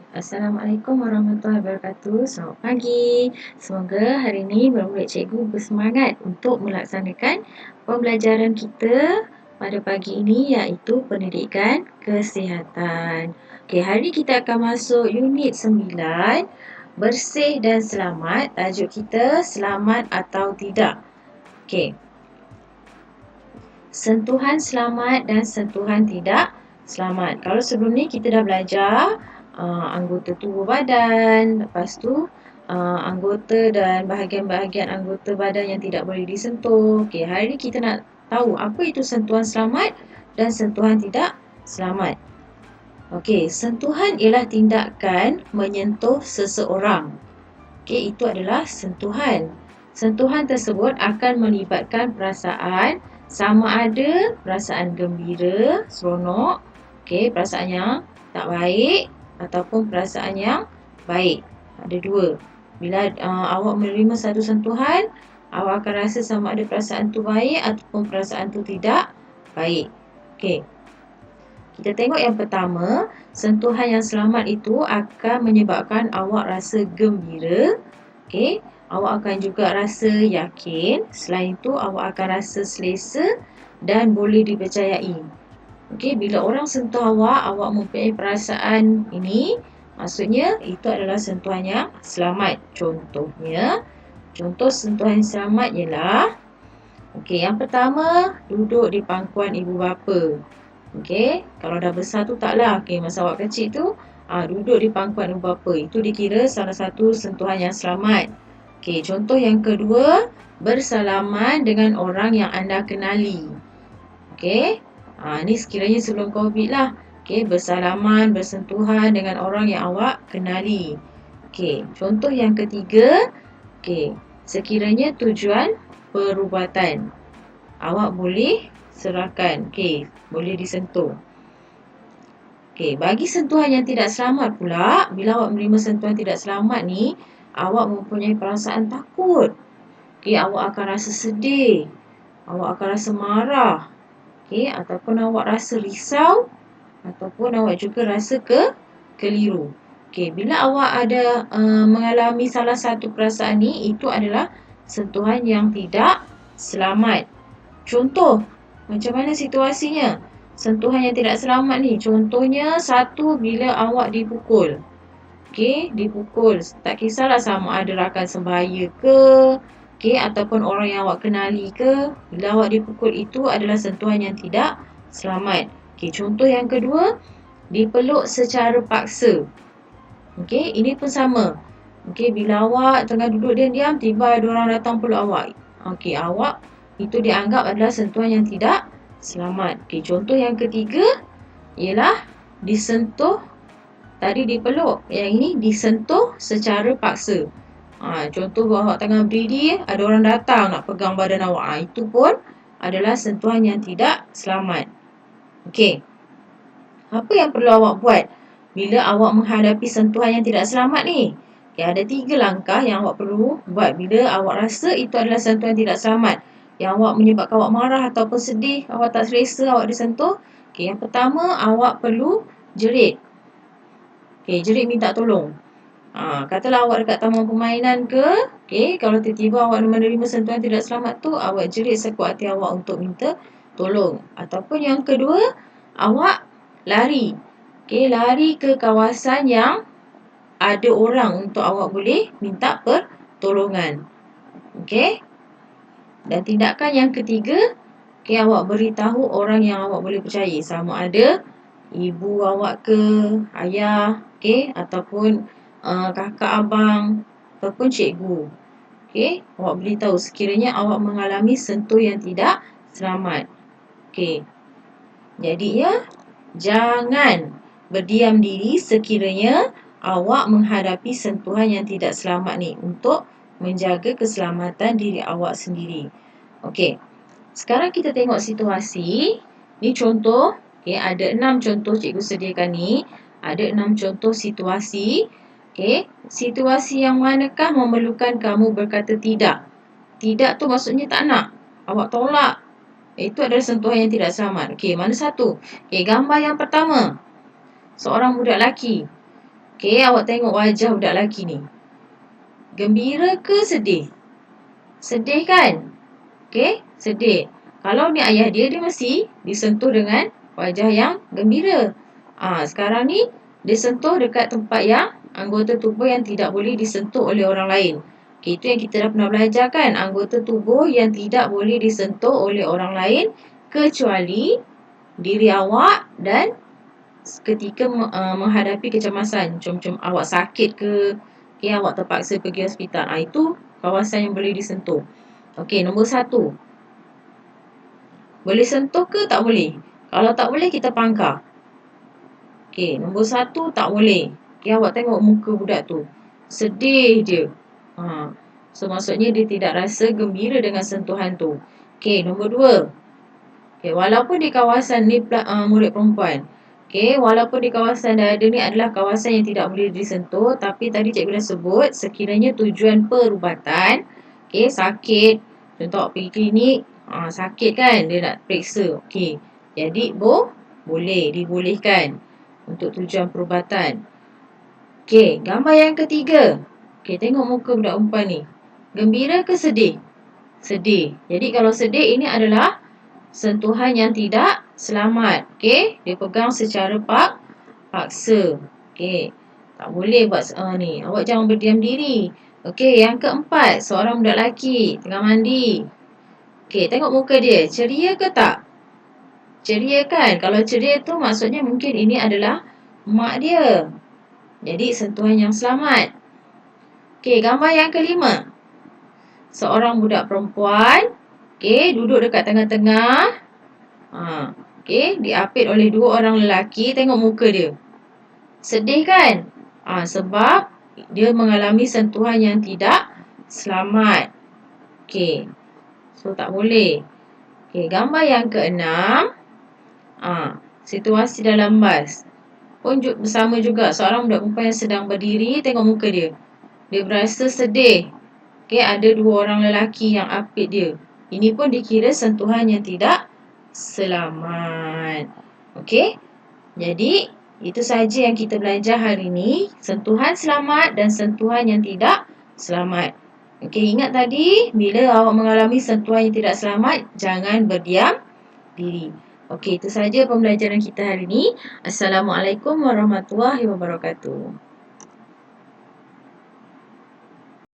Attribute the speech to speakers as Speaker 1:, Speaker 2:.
Speaker 1: Assalamualaikum warahmatullahi wabarakatuh. Selamat pagi. Semoga hari ini murid-murid cikgu bersemangat untuk melaksanakan pembelajaran kita pada pagi ini, iaitu pendidikan kesihatan. Okey, hari ini kita akan masuk unit 9, bersih dan selamat. Tajuk kita selamat atau tidak. Okey. Sentuhan selamat dan sentuhan tidak selamat. Kalau sebelum ni kita dah belajar anggota tubuh badan, lepas tu anggota dan bahagian-bahagian anggota badan yang tidak boleh disentuh. Okey, hari ni kita nak tahu apa itu sentuhan selamat dan sentuhan tidak selamat. Okey, sentuhan ialah tindakan menyentuh seseorang. Okey, itu adalah sentuhan. Sentuhan tersebut akan melibatkan perasaan, sama ada perasaan gembira, seronok, okey, perasaan yang tak baik ataupun perasaan yang baik. Ada dua. Bila awak menerima satu sentuhan, awak akan rasa sama ada perasaan tu baik ataupun perasaan tu tidak baik. Okey. Kita tengok yang pertama, sentuhan yang selamat itu akan menyebabkan awak rasa gembira. Okey, awak akan juga rasa yakin. Selain itu, awak akan rasa selesa dan boleh dipercayai. Okey, bila orang sentuh awak, awak mempunyai perasaan ini, maksudnya itu adalah sentuhan yang selamat. Contoh sentuhan yang selamat ialah, okey, yang pertama, duduk di pangkuan ibu bapa. Okey, kalau dah besar tu taklah. Okey, masa awak kecil tu, duduk di pangkuan ibu bapa. Itu dikira salah satu sentuhan yang selamat. Okey, contoh yang kedua, bersalaman dengan orang yang anda kenali. Okey, ni sekiranya sebelum COVID lah. Okey, bersalaman, bersentuhan dengan orang yang awak kenali. Okey, contoh yang ketiga, okey, sekiranya tujuan perubatan, awak boleh serahkan. Okey, boleh disentuh. Okey, bagi sentuhan yang tidak selamat pula, bila awak menerima sentuhan tidak selamat ni, awak mempunyai perasaan takut. Okey, awak akan rasa sedih. Awak akan rasa marah. Okey, ataupun awak rasa risau ataupun awak juga rasa keliru. Okey, bila awak ada mengalami salah satu perasaan ni, itu adalah sentuhan yang tidak selamat. Contoh, macam mana situasinya? Sentuhan yang tidak selamat ni, contohnya satu, bila awak dipukul. Okey, dipukul. Tak kisahlah sama ada rakan sebaya ke, okey, ataupun orang yang awak kenali ke. Bila awak dipukul, itu adalah sentuhan yang tidak selamat. Okey, contoh yang kedua, dipeluk secara paksa. Okey, ini pun sama. Okey, bila awak tengah duduk diam-diam, tiba ada orang datang peluk awak. Okey, awak itu dianggap adalah sentuhan yang tidak selamat. Okey, contoh yang ketiga ialah disentuh, tadi dipeluk, yang ini disentuh secara paksa. Contoh awak tengah berdiri, ada orang datang nak pegang badan awak. Itu pun adalah sentuhan yang tidak selamat. Okey, apa yang perlu awak buat bila awak menghadapi sentuhan yang tidak selamat ni? Okay, ada 3 langkah yang awak perlu buat bila awak rasa itu adalah sentuhan tidak selamat, yang awak menyebabkan awak marah ataupun sedih, awak tak selesa awak disentuh. Okay, yang pertama, awak perlu jerit. Okay, jerit minta tolong. Katalah awak dekat taman permainan ke, okay, kalau tiba-tiba awak menerima sentuhan tidak selamat tu, awak jerit sekuat hati awak untuk minta tolong. Ataupun yang kedua, awak lari. Okay, lari ke kawasan yang ada orang untuk awak boleh minta pertolongan. Okey. Dan tindakan yang ketiga, okay, awak beritahu orang yang awak boleh percaya, sama ada ibu awak ke, ayah, okay, ataupun kakak abang ataupun cikgu. Okey, awak beritahu sekiranya awak mengalami sentuh yang tidak selamat. Okey. Jadinya jangan berdiam diri sekiranya awak menghadapi sentuhan yang tidak selamat ni, untuk menjaga keselamatan diri awak sendiri. Okey. Sekarang kita tengok situasi. Ni contoh, okey, ada 6 contoh cikgu sediakan ni. Ada 6 contoh situasi. Okey, situasi yang manakah memerlukan kamu berkata tidak? Tidak tu maksudnya tak nak. Awak tolak. Itu adalah sentuhan yang tidak selamat. Okey, mana satu? Okey, gambar yang pertama. Seorang budak lelaki. Okey, awak tengok wajah budak lelaki ni. Gembira ke sedih? Sedih kan? Okey, sedih. Kalau ni ayah dia, dia mesti disentuh dengan wajah yang gembira. Sekarang ni dia sentuh dekat tempat yang anggota tubuh yang tidak boleh disentuh oleh orang lain. Okey, itu yang kita dah pernah belajar kan? Anggota tubuh yang tidak boleh disentuh oleh orang lain kecuali diri awak dan ketika menghadapi kecemasan. Macam awak sakit ke, okey, awak terpaksa pergi hospital. Itu kawasan yang boleh disentuh. Okey, nombor 1. Boleh sentuh ke tak boleh? Kalau tak boleh, kita pangkar. Okey, nombor 1 tak boleh. Okey, awak tengok muka budak tu. Sedih je. So, maksudnya dia tidak rasa gembira dengan sentuhan tu. Okey, nombor 2. Okey, walaupun di kawasan ni murid perempuan. Okey, walaupun di kawasan dada ni adalah kawasan yang tidak boleh disentuh, tapi tadi cikgu dah sebut, sekiranya tujuan perubatan, okey, sakit, contoh awak pergi klinik, sakit kan, dia nak periksa. Okey, jadi boleh, dibolehkan untuk tujuan perubatan. Okey, gambar yang ketiga. Okey, tengok muka budak perempuan ni. Gembira ke sedih? Sedih. Jadi kalau sedih, ini adalah sentuhan yang tidak selamat. Okey, dia pegang secara paksa. Okey, tak boleh buat ni. Awak jangan berdiam diri. Okey, yang keempat, seorang budak lelaki tengah mandi. Okey, tengok muka dia. Ceria ke tak? Ceria kan? Kalau ceria tu maksudnya mungkin ini adalah mak dia. Jadi sentuhan yang selamat. Okey, gambar yang kelima. Seorang budak perempuan, okey, duduk dekat tengah-tengah. Okey, diapit oleh 2 orang lelaki. Tengok muka dia. Sedih kan? Sebab dia mengalami sentuhan yang tidak selamat. Okey. So, tak boleh. Okey, gambar yang keenam. Situasi dalam bas. Pun bersama juga seorang budak perempuan yang sedang berdiri. Tengok muka dia. Dia berasa sedih. Okey, ada 2 orang lelaki yang apit dia. Ini pun dikira sentuhan yang tidak selamat. Okey. Jadi, itu sahaja yang kita belajar hari ini. Sentuhan selamat dan sentuhan yang tidak selamat. Okey, ingat tadi, bila awak mengalami sentuhan yang tidak selamat, jangan berdiam diri. Okey, itu sahaja pembelajaran kita hari ini. Assalamualaikum warahmatullahi wabarakatuh.